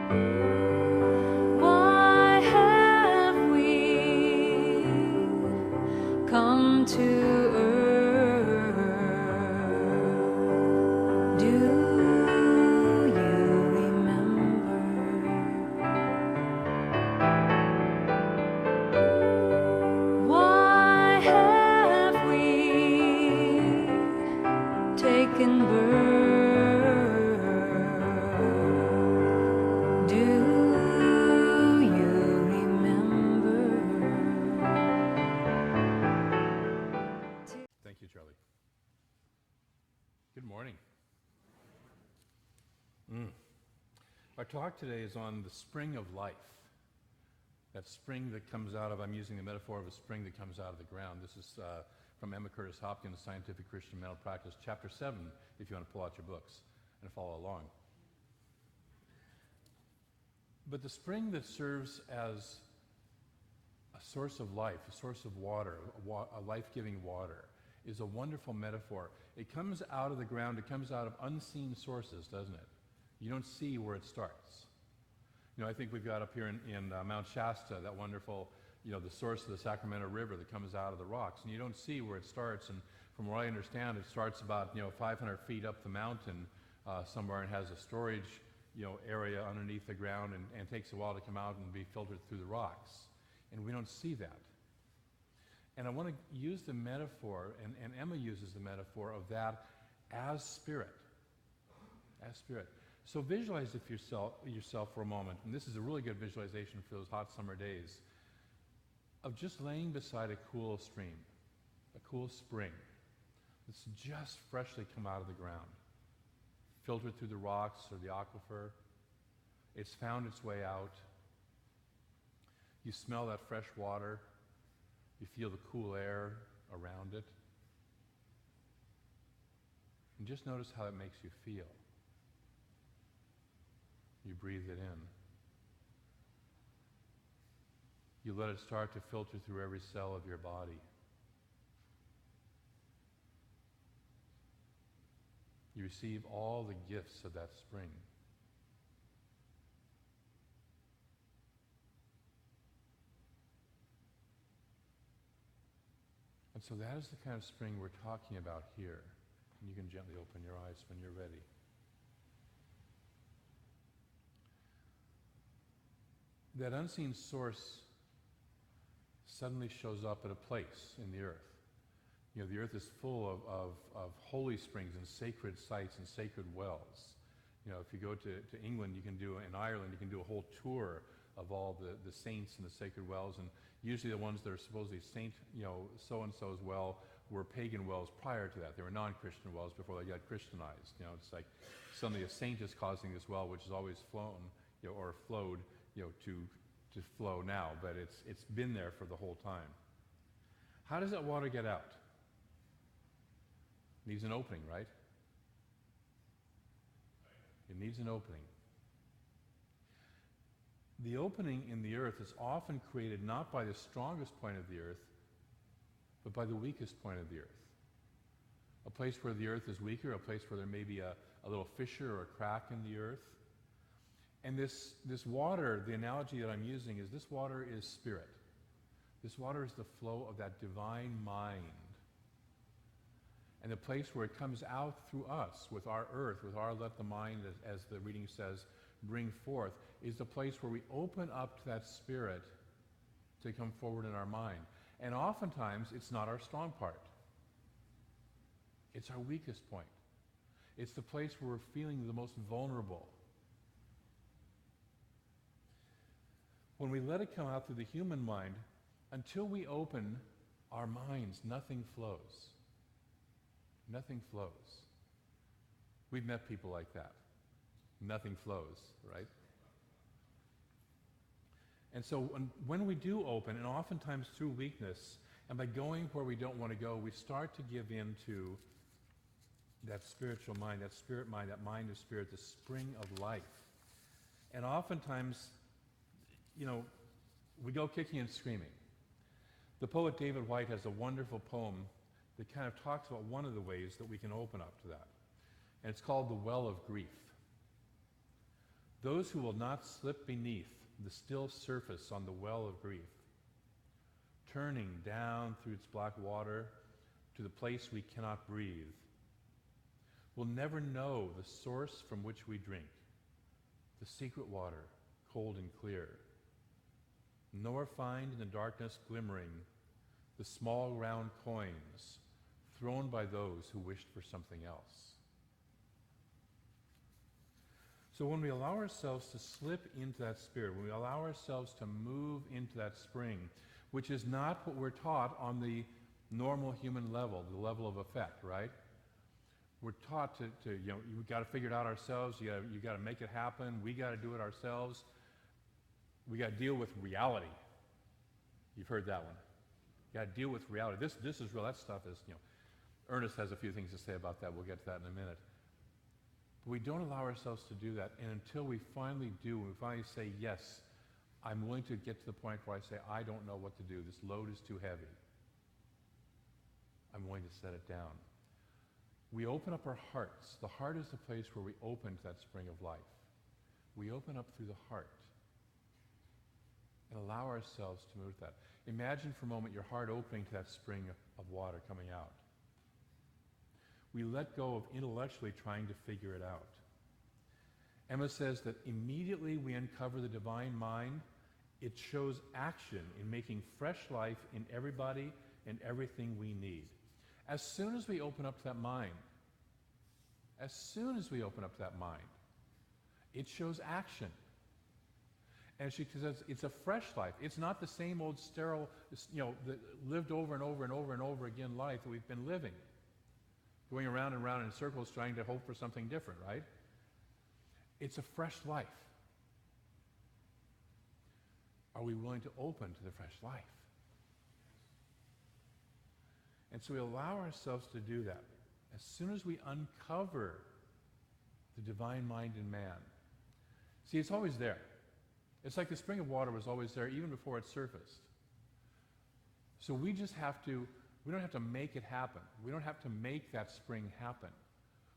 Why have we come to earth? Do you remember? Why have we taken birth? Do you remember? Thank you, Charlie. Good morning. Our talk today is on the spring of life. That spring that comes out of, I'm using the metaphor of a spring that comes out of the ground. This is from Emma Curtis Hopkins, Scientific Christian Mental Practice, Chapter 7, if you want to pull out your books and follow along. But the spring that serves as a source of life, a source of water, a life-giving water, is a wonderful metaphor. It comes out of the ground, it comes out of unseen sources, doesn't it? You don't see where it starts. You know, I think we've got up here in Mount Shasta, that wonderful, you know, the source of the Sacramento River that comes out of the rocks, and you don't see where it starts. And from what I understand, it starts about, 500 feet up the mountain somewhere and has a storage, area underneath the ground and takes a while to come out and be filtered through the rocks. And we don't see that. And I want to use the metaphor, and Emma uses the metaphor of that as spirit. As spirit. So visualize yourself for a moment, and this is a really good visualization for those hot summer days, of just laying beside a cool stream, a cool spring that's just freshly come out of the ground, filtered through the rocks or the aquifer. It's found its way out. You smell that fresh water. You feel the cool air around it. And just notice how it makes you feel. You breathe it in. You let it start to filter through every cell of your body. You receive all the gifts of that spring. And so that is the kind of spring we're talking about here. And you can gently open your eyes when you're ready. That unseen source suddenly shows up at a place in the earth. You know, the earth is full of holy springs and sacred sites and sacred wells. You know, if you go to England, in Ireland, you can do a whole tour of all the saints and the sacred wells. And usually the ones that are supposedly saint, so-and-so's well were pagan wells prior to that. They were non-Christian wells before they got Christianized. You know, it's like suddenly a saint is causing this well, which has always flown, or flowed, to flow now, but it's been there for the whole time. How does that water get out? It needs an opening, right? It needs an opening. The opening in the earth is often created not by the strongest point of the earth, but by the weakest point of the earth. A place where the earth is weaker, a place where there may be a little fissure or a crack in the earth. And this water, the analogy that I'm using is this water is spirit. This water is the flow of that divine mind. And the place where it comes out through us, with our earth, with our let the mind, as the reading says, bring forth, is the place where we open up to that spirit to come forward in our mind. And oftentimes, it's not our strong part. It's our weakest point. It's the place where we're feeling the most vulnerable. When we let it come out through the human mind, until we open our minds, nothing flows. Nothing flows. We've met people like that. Nothing flows, right? And so when we do open, and oftentimes through weakness, and by going where we don't want to go, we start to give in to that spiritual mind, that spirit mind, that mind of spirit, the spring of life. And oftentimes, we go kicking and screaming. The poet David Whyte has a wonderful poem that kind of talks about one of the ways that we can open up to that. And it's called The Well of Grief. those who will not slip beneath the still surface on the well of grief, turning down through its black water to the place we cannot breathe, will never know the source from which we drink, the secret water, cold and clear, nor find in the darkness glimmering the small round coins thrown by those who wished for something else. So when we allow ourselves to slip into that spirit, when we allow ourselves to move into that spring, which is not what we're taught on the normal human level, the level of effect, right? We're taught to we've got to figure it out ourselves, you got to make it happen, we got to do it ourselves. We got to deal with reality. You've heard that one. You got to deal with reality. This is real. That stuff is, Ernest has a few things to say about that. We'll get to that in a minute. But we don't allow ourselves to do that. And until we finally do, when we finally say, yes, I'm willing to get to the point where I say, I don't know what to do. This load is too heavy. I'm willing to set it down. We open up our hearts. The heart is the place where we open to that spring of life. We open up through the heart and allow ourselves to move that. Imagine for a moment your heart opening to that spring of water coming out. We let go of intellectually trying to figure it out. Emma says that immediately we uncover the divine mind, it shows action in making fresh life in everybody and everything we need. As soon as we open up to that mind, it shows action. And she says it's a fresh life. It's not the same old sterile, the lived over and over and over and over again life that we've been living. Going around and around in circles trying to hope for something different, right? It's a fresh life. Are we willing to open to the fresh life? And so we allow ourselves to do that. As soon as we uncover the divine mind in man. See, it's always there. It's like the spring of water was always there even before it surfaced. So we don't have to make it happen. We don't have to make that spring happen.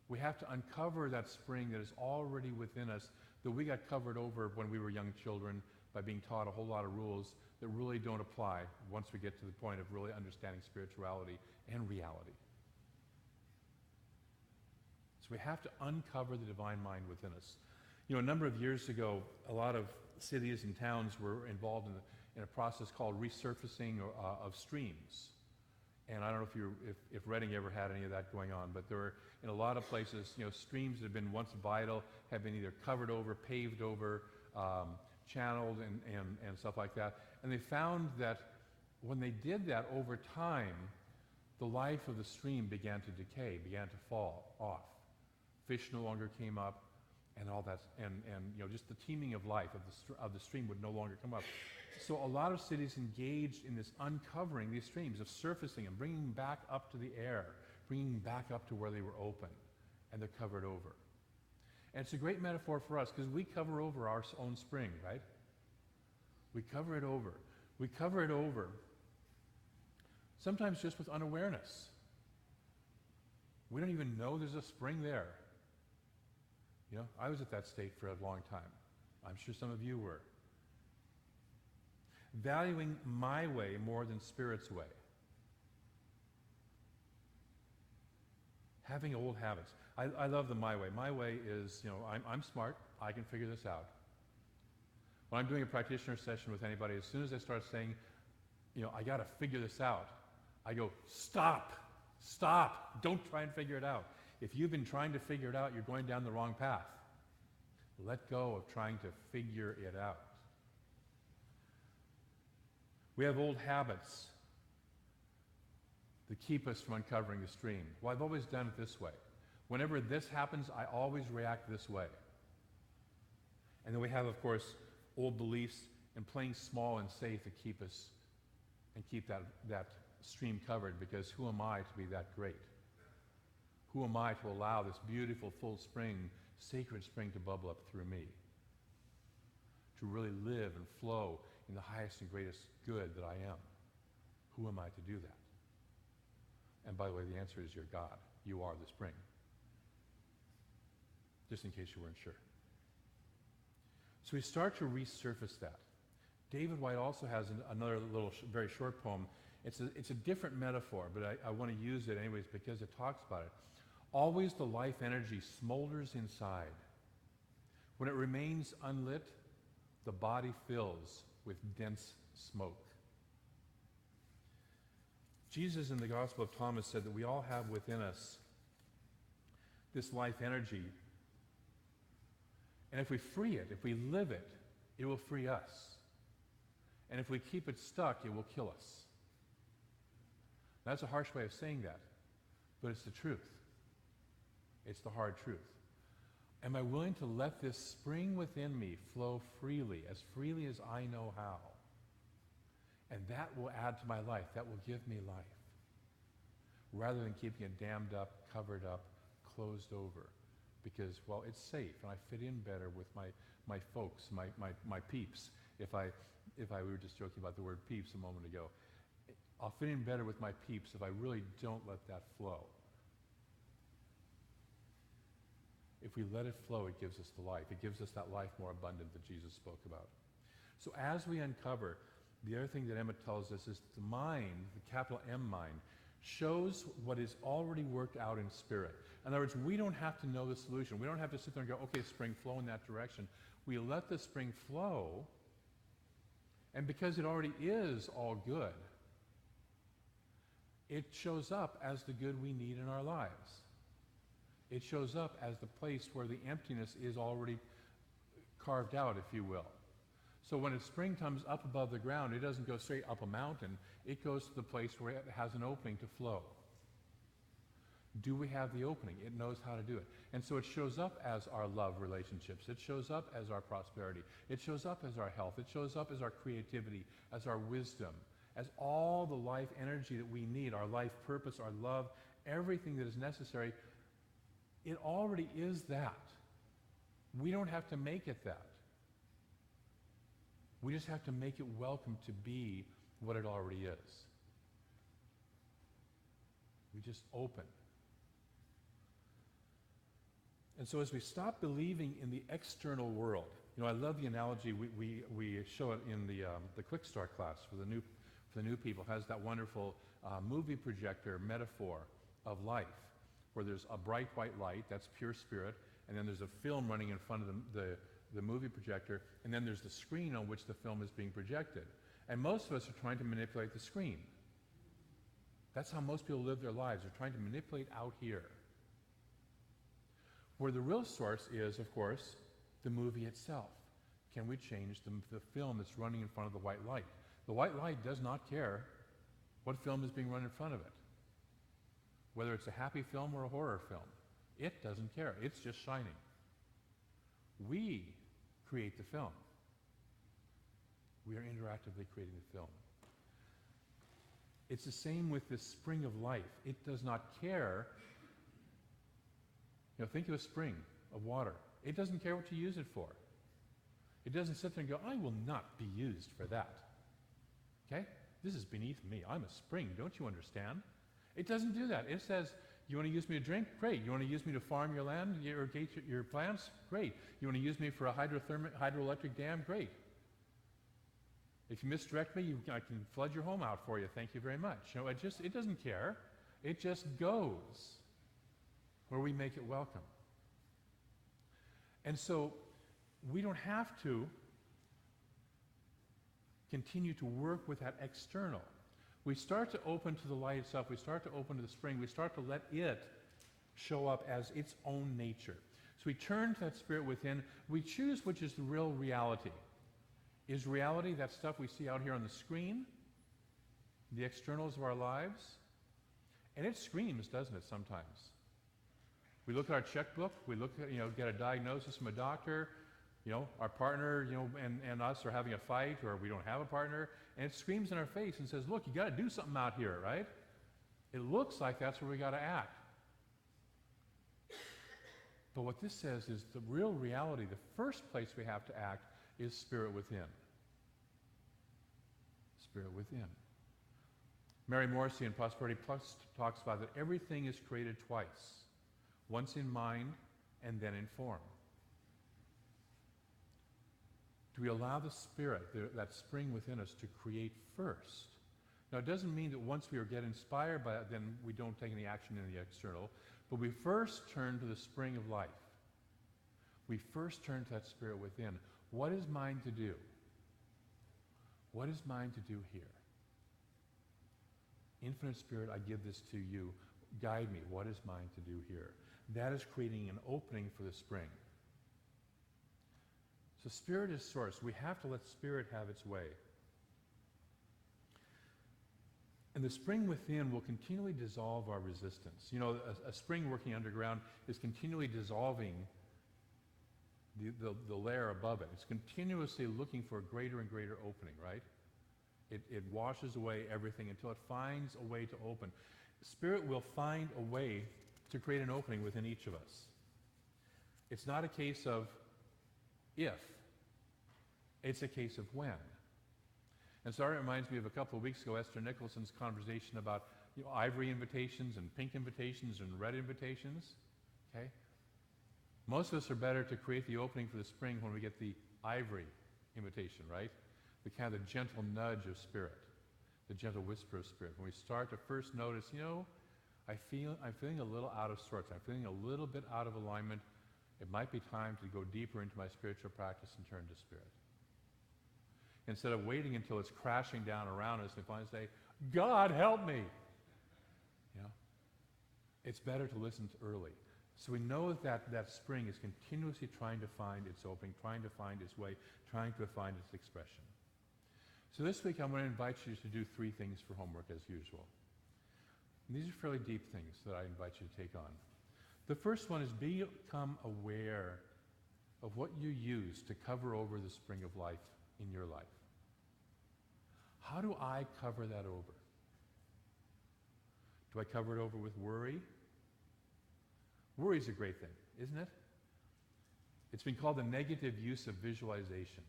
We have to uncover that spring that is already within us, that we got covered over when we were young children by being taught a whole lot of rules that really don't apply once we get to the point of really understanding spirituality and reality. So we have to uncover the divine mind within us. A number of years ago, a lot of cities and towns were involved in a process called resurfacing of streams. And I don't know if Reading ever had any of that going on, but there were, in a lot of places, streams that had been once vital have been either covered over, paved over, channeled and stuff like that. And they found that when they did that over time, the life of the stream began to decay, began to fall off. Fish no longer came up, and all that, and just the teeming of life of the stream would no longer come up. So a lot of cities engaged in this uncovering these streams, of surfacing and bringing them back up to the air, bringing them back up to where they were open, and they're covered over. And it's a great metaphor for us because we cover over our own spring, right? We cover it over. We cover it over sometimes just with unawareness. We don't even know there's a spring there. I was at that state for a long time. I'm sure some of you were. Valuing my way more than Spirit's way. Having old habits. I love the my way. My way is, I'm smart. I can figure this out. When I'm doing a practitioner session with anybody, as soon as I start saying, I got to figure this out, I go, stop, don't try and figure it out. If you've been trying to figure it out, you're going down the wrong path. Let go of trying to figure it out. We have old habits that keep us from uncovering the stream. Well, I've always done it this way. Whenever this happens, I always react this way. And then we have, of course, old beliefs and playing small and safe that keep us and keep that stream covered, because who am I to be that great? Who am I to allow this beautiful, full spring, sacred spring to bubble up through me? To really live and flow in the highest and greatest good that I am. Who am I to do that? And by the way, the answer is you're God. You are the spring. Just in case you weren't sure. So we start to resurface that. David White also has another little, very short poem. It's a different metaphor, but I want to use it anyways because it talks about it. Always the life energy smolders inside. When it remains unlit, the body fills with dense smoke. Jesus in the Gospel of Thomas said that we all have within us this life energy. And if we free it, if we live it, it will free us. And if we keep it stuck, it will kill us. That's a harsh way of saying that, but it's the truth. It's the hard truth. Am I willing to let this spring within me flow freely as I know how? And that will add to my life. That will give me life. Rather than keeping it dammed up, covered up, closed over. Because, well, it's safe, and I fit in better with my folks, my peeps. If we were just joking about the word peeps a moment ago. I'll fit in better with my peeps if I really don't let that flow. If we let it flow, it gives us the life. It gives us that life more abundant that Jesus spoke about. So as we uncover, the other thing that Emma tells us is the mind, the capital M mind, shows what is already worked out in spirit. In other words, we don't have to know the solution. We don't have to sit there and go, okay, spring, flow in that direction. We let the spring flow, and because it already is all good, it shows up as the good we need in our lives. It shows up as the place where the emptiness is already carved out, if you will. So when a spring comes up above the ground, it doesn't go straight up a mountain. It goes to the place where it has an opening to flow. Do we have the opening? It knows how to do it. And so it shows up as our love relationships. It shows up as our prosperity. It shows up as our health. It shows up as our creativity, as our wisdom, as all the life energy that we need, our life purpose, our love, everything that is necessary. It already is that. We don't have to make it that. We just have to make it welcome to be what it already is. We just open. And so as we stop believing in the external world, I love the analogy, we show it in the Quick Start class for the new people, has that wonderful movie projector metaphor of life, where there's a bright white light, that's pure spirit, and then there's a film running in front of the movie projector, and then there's the screen on which the film is being projected. And most of us are trying to manipulate the screen. That's how most people live their lives. They're trying to manipulate out here. Where the real source is, of course, the movie itself. Can we change the film that's running in front of the white light? The white light does not care what film is being run in front of it. Whether it's a happy film or a horror film. It doesn't care. It's just shining. We create the film. We are interactively creating the film. It's the same with this spring of life. It does not care. Think of a spring of water. It doesn't care what you use it for. It doesn't sit there and go, I will not be used for that. Okay? This is beneath me. I'm a spring. Don't you understand? It doesn't do that. It says, you want to use me to drink? Great. You want to use me to farm your land, irrigate your plants? Great. You want to use me for a hydroelectric dam? Great. If you misdirect me, I can flood your home out for you. Thank you very much. It doesn't care. It just goes where we make it welcome. And so we don't have to continue to work with that external. We start to open to the light itself. We start to open to the spring. We start to let it show up as its own nature. So we turn to that spirit within. We choose which is the real reality. Is reality that stuff we see out here on the screen? The externals of our lives? And it screams, doesn't it, sometimes? We look at our checkbook. We look at, get a diagnosis from a doctor. Our partner, and us are having a fight, or we don't have a partner, and it screams in our face and says, look, you got to do something out here, right? It looks like that's where we got to act. But what this says is the real reality, the first place we have to act is spirit within. Spirit within. Mary Morrissey in Prosperity Plus talks about that everything is created twice, once in mind and then in form. Do we allow the Spirit, that spring within us, to create first? Now, it doesn't mean that once we get inspired by it, then we don't take any action in the external, but we first turn to the spring of life. We first turn to that Spirit within. What is mine to do? What is mine to do here? Infinite Spirit, I give this to you. Guide me. What is mine to do here? That is creating an opening for the spring. So Spirit is source. We have to let Spirit have its way. And the spring within will continually dissolve our resistance. You know, a spring working underground is continually dissolving the layer above it. It's continuously looking for a greater and greater opening, right? It washes away everything until it finds a way to open. Spirit will find a way to create an opening within each of us. It's not a case of if, it's a case of when. And so it reminds me of a couple of weeks ago, Esther Nicholson's conversation about ivory invitations and pink invitations and red invitations. Okay? Most of us are better to create the opening for the spring when we get the ivory invitation, right? The kind of the gentle nudge of Spirit, the gentle whisper of Spirit. When we start to first notice, I'm feeling a little out of sorts. I'm feeling a little bit out of alignment. It might be time to go deeper into my spiritual practice and turn to Spirit. Instead of waiting until it's crashing down around us and finally say, God, help me. It's better to listen early. So we know that spring is continuously trying to find its opening, trying to find its way, trying to find its expression. So this week I'm going to invite you to do 3 things for homework as usual. And these are fairly deep things that I invite you to take on. The first one is become aware of what you use to cover over the spring of life in your life. How do I cover that over? Do I cover it over with worry? Worry is a great thing, isn't it? It's been called the negative use of visualization.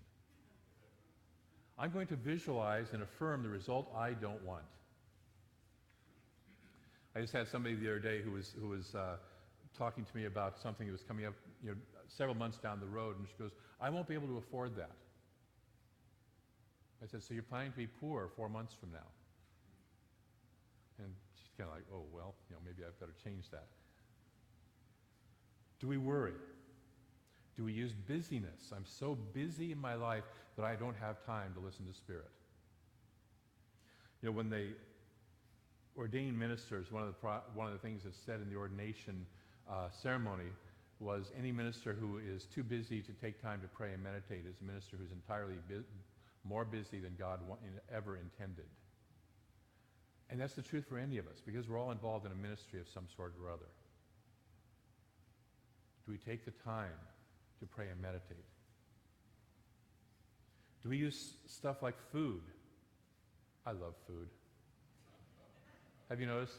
I'm going to visualize and affirm the result I don't want. I just had somebody the other day who was talking to me about something that was coming up, several months down the road, and she goes, "I won't be able to afford that." I said, "So you're planning to be poor 4 months from now?" And she's kind of like, "Oh, well, maybe I've better change that." Do we worry? Do we use busyness? I'm so busy in my life that I don't have time to listen to Spirit. When they ordain ministers, one of the things that's said in the ordination ceremony was any minister who is too busy to take time to pray and meditate is a minister who's entirely more busy than God ever intended. And that's the truth for any of us, because we're all involved in a ministry of some sort or other. Do we take the time to pray and meditate? Do we use stuff like food? I love food. Have you noticed?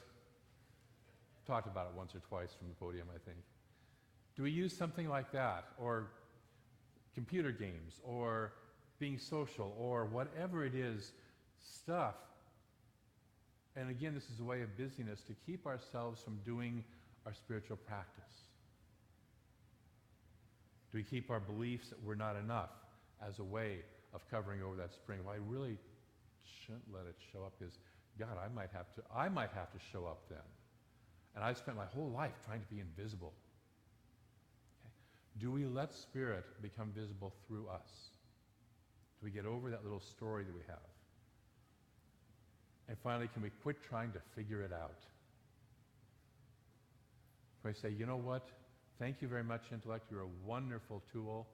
Talked about it once or twice from the podium, I think. Do we use something like that, or computer games, or being social, or whatever it is, stuff? And again, this is a way of busyness to keep ourselves from doing our spiritual practice. Do we keep our beliefs that we're not enough as a way of covering over that spring? Well, I really shouldn't let it show up because, God, I might have to show up then. And I've spent my whole life trying to be invisible. Okay? Do we let Spirit become visible through us? Do we get over that little story that we have? And finally, can we quit trying to figure it out? Can we say, you know what? Thank you very much, intellect. You're a wonderful tool.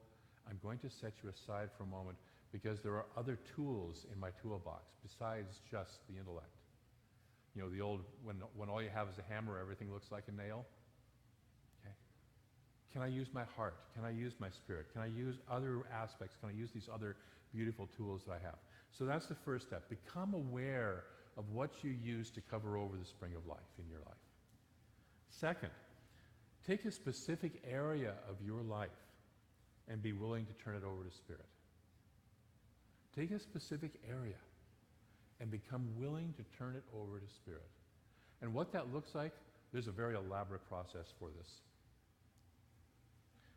I'm going to set you aside for a moment because there are other tools in my toolbox besides just the intellect. The old, when all you have is a hammer, everything looks like a nail. Okay? Can I use my heart? Can I use my spirit? Can I use other aspects? Can I use these other beautiful tools that I have? So that's the first step. Become aware of what you use to cover over the spring of life in your life. Second, take a specific area of your life and be willing to turn it over to Spirit. Take a specific area and become willing to turn it over to Spirit. And what that looks like, there's a very elaborate process for this.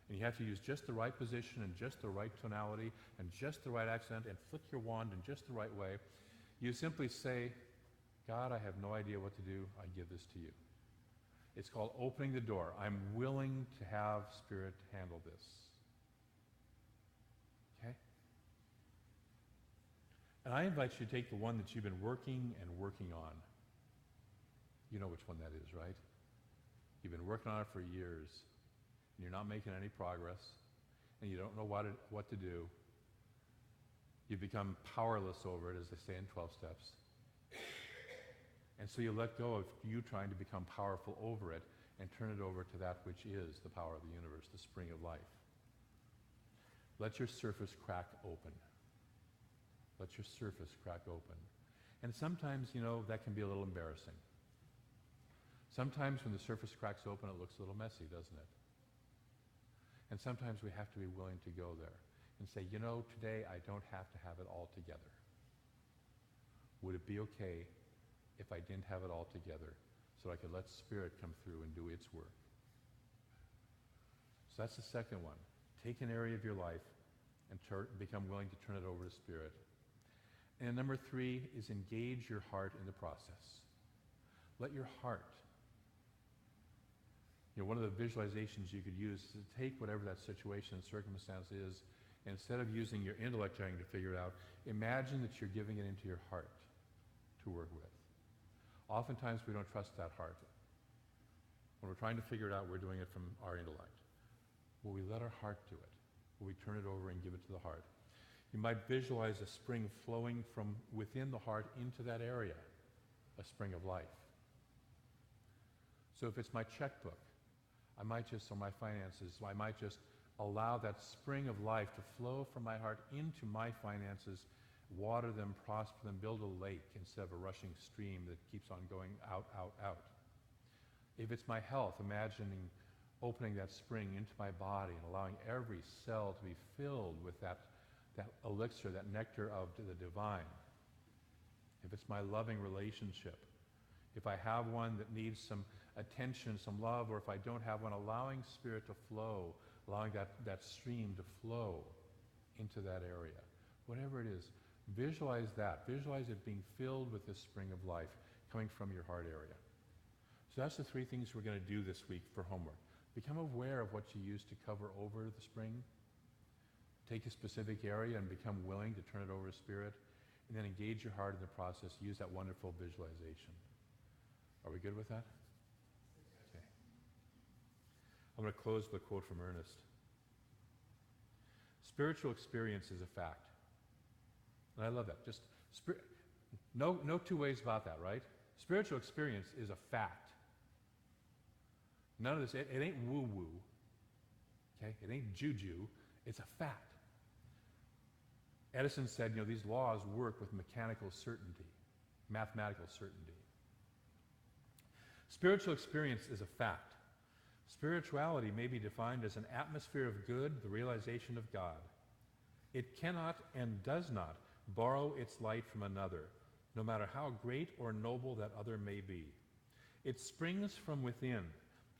And you have to use just the right position and just the right tonality and just the right accent and flick your wand in just the right way. You simply say, God, I have no idea what to do. I give this to you. It's called opening the door. I'm willing to have Spirit handle this. Okay? And I invite you to take the one that you've been working and working on. You know which one that is, right? You've been working on it for years, and you're not making any progress, and you don't know what to do. You've become powerless over it, as they say in 12 Steps. And so you let go of you trying to become powerful over it and turn it over to that which is the power of the universe, the spring of life. Let your surface crack open. Let your surface crack open. And sometimes, that can be a little embarrassing. Sometimes when the surface cracks open, it looks a little messy, doesn't it? And sometimes we have to be willing to go there and say, today I don't have to have it all together. Would it be okay if I didn't have it all together so I could let Spirit come through and do its work? So that's the second one. Take an area of your life and become willing to turn it over to Spirit. And number 3 is engage your heart in the process. Let your heart. One of the visualizations you could use is to take whatever that situation and circumstance is, and instead of using your intellect trying to figure it out, imagine that you're giving it into your heart to work with. Oftentimes we don't trust that heart. When we're trying to figure it out, we're doing it from our intellect. Will we let our heart do it? Will we turn it over and give it to the heart? You might visualize a spring flowing from within the heart into that area, a spring of life. So if it's my checkbook, or my finances, I might just allow that spring of life to flow from my heart into my finances, water them, prosper them, build a lake instead of a rushing stream that keeps on going out, out, out. If it's my health, imagining opening that spring into my body and allowing every cell to be filled with that elixir, that nectar of the divine. If it's my loving relationship, if I have one that needs some attention, some love, or if I don't have one, allowing Spirit to flow, allowing that stream to flow into that area. Whatever it is, visualize that. Visualize it being filled with this spring of life coming from your heart area. So that's the 3 things we're going to do this week for homework. Become aware of what you use to cover over the spring. Take a specific area and become willing to turn it over to Spirit. And then engage your heart in the process. Use that wonderful visualization. Are we good with that? Okay. I'm going to close with a quote from Ernest. Spiritual experience is a fact. And I love that. Just no 2 ways about that, right? Spiritual experience is a fact. None of this, it ain't woo-woo. Okay? It ain't juju. It's a fact. Edison said, these laws work with mechanical certainty, mathematical certainty. Spiritual experience is a fact. Spirituality may be defined as an atmosphere of good, the realization of God. It cannot and does not borrow its light from another, no matter how great or noble that other may be. It springs from within,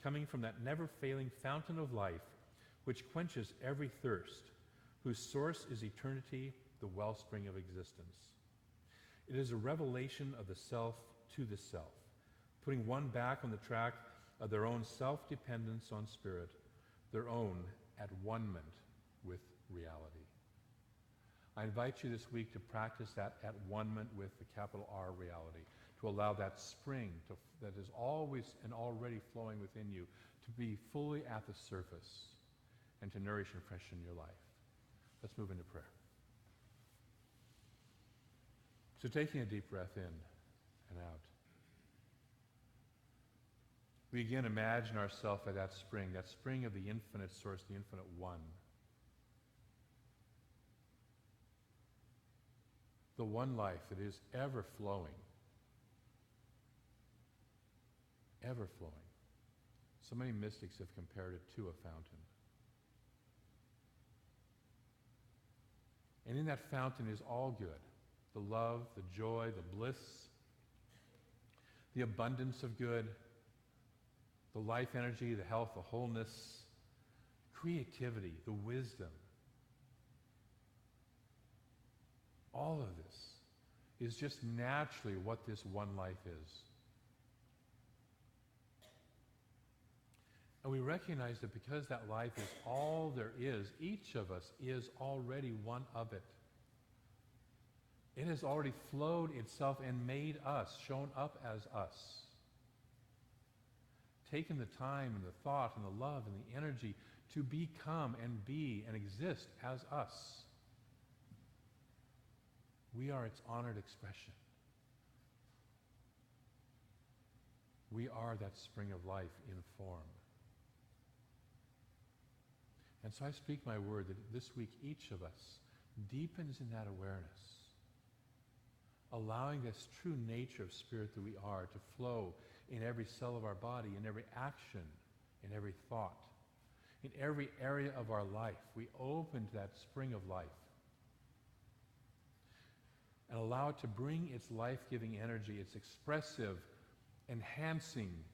coming from that never-failing fountain of life, which quenches every thirst, whose source is eternity, the wellspring of existence. It is a revelation of the self to the self, putting one back on the track of their own self-dependence on Spirit, their own at-one-ment with reality. I invite you this week to practice that at-one-ment with the capital R reality, to allow that spring that is always and already flowing within you to be fully at the surface and to nourish and freshen your life. Let's move into prayer. So taking a deep breath in and out. We again imagine ourselves at that spring of the infinite source, the infinite one. The one life that is ever flowing. Ever flowing. So many mystics have compared it to a fountain. And in that fountain is all good. The love, the joy, the bliss, the abundance of good, the life energy, the health, the wholeness, creativity, the wisdom. All of this is just naturally what this one life is. And we recognize that because that life is all there is, each of us is already one of it. It has already flowed itself and made us, shown up as us. Taken the time and the thought and the love and the energy to become and be and exist as us. We are its honored expression. We are that spring of life in form. And so I speak my word that this week each of us deepens in that awareness, allowing this true nature of spirit that we are to flow in every cell of our body, in every action, in every thought, in every area of our life. We open to that spring of life and allow it to bring its life-giving energy, its expressive, enhancing,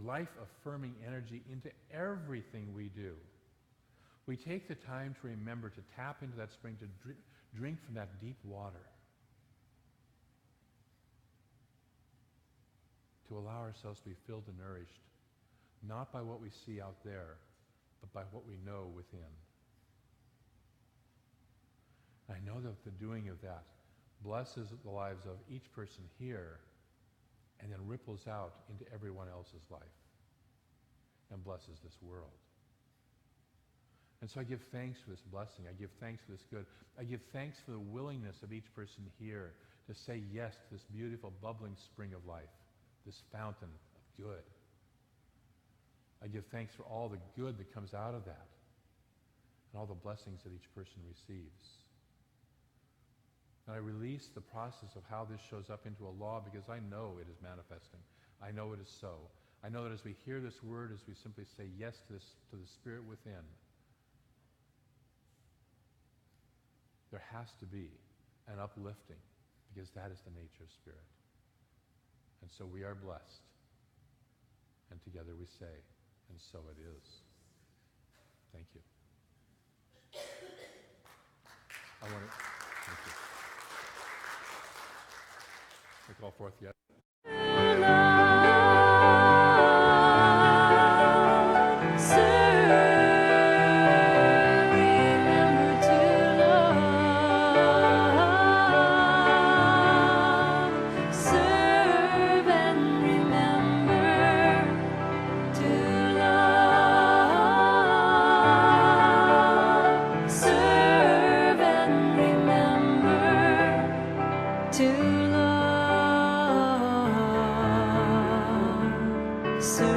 life-affirming energy into everything we do. We take the time to remember to tap into that spring, to drink from that deep water, to allow ourselves to be filled and nourished, not by what we see out there, but by what we know within. I know that the doing of that blesses the lives of each person here and then ripples out into everyone else's life and blesses this world. And so I give thanks for this blessing. I give thanks for this good. I give thanks for the willingness of each person here to say yes to this beautiful, bubbling spring of life, this fountain of good. I give thanks for all the good that comes out of that and all the blessings that each person receives. And I release the process of how this shows up into a law because I know it is manifesting. I know it is so. I know that as we hear this word, as we simply say yes to this, to the Spirit within, there has to be an uplifting because that is the nature of Spirit. And so we are blessed. And together we say, and so it is. Thank you. Thank you. I call forth yet. To love, serve.